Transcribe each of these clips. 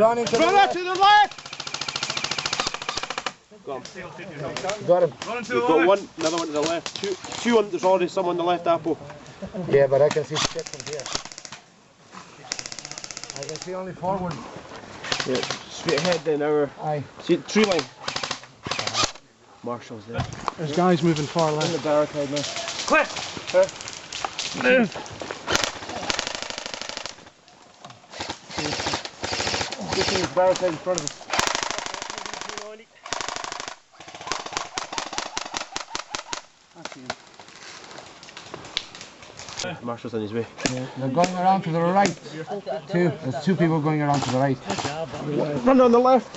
running to the left. To the left! Got him. Got him. We've got one, another one to the left. Two on, there's already some on the left apple. Yeah, but I can see shit from here. I can see only forward. Yeah, straight ahead then, our... Aye. See, tree line. Marshall's there. There's guys moving far left. In the barricade now. Quick! Move! Just in this barricade in front of us. Marshall's on his way. Yeah, they're going around to the right. There's two people going around to the right. Run on the left.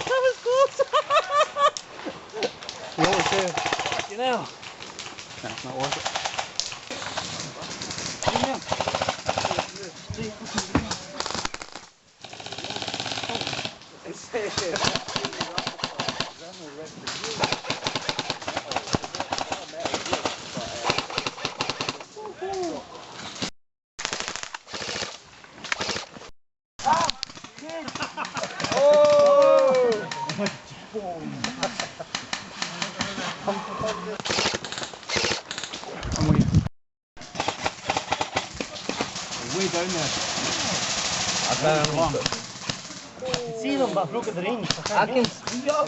That was close! You always say, you know. That's not worth it. Way down there. I can see them, but I've broken the range. I can see them.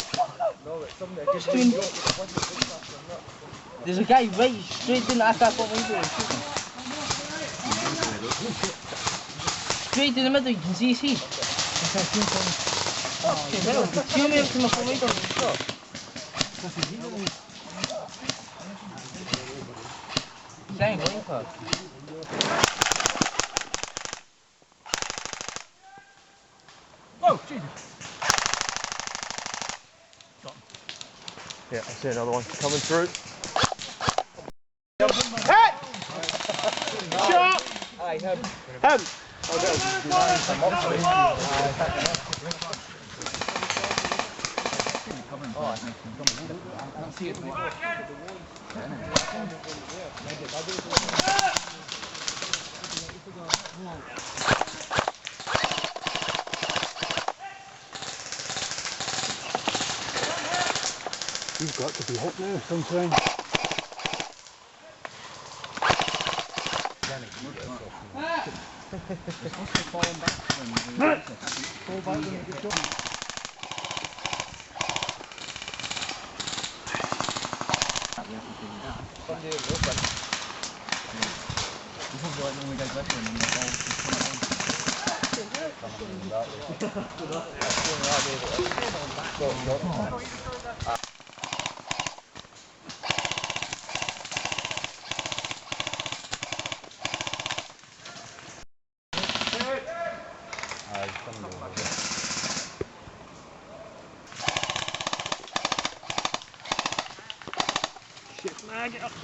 There's a guy right straight in at that window. Straight in the middle, you can see his heat. Okay, hell, see me up to my phone window. Dang, what? Oh, Jesus! Yeah, I see another one coming through. Hit! Shot! Aye, him. Him! You've got to be hit now sometime.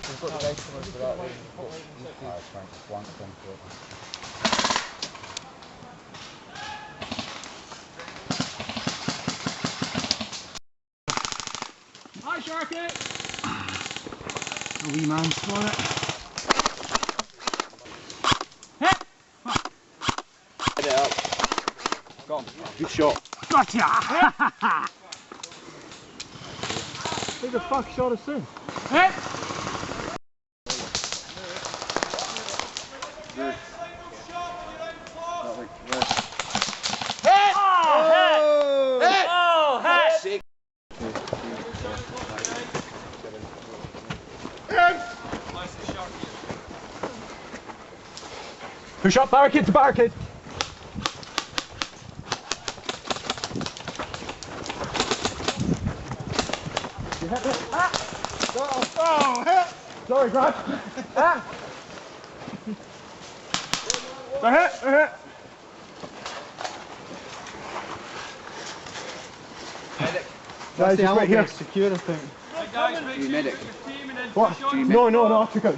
We've got the guys coming for that way. Trying to flank them for it. Hi, Sharky! A wee man's for it. Hit! Get it up. Got him. Good shot. Gotcha! Who the fuck shot us in? Hit! Push up, barricade to barricade. You hit it. Ah! Oh, hit! Sorry, Grant. Ah! They're hit, they're hit. Medic. Guys, just right here. Secure, I think. What? No, I took out.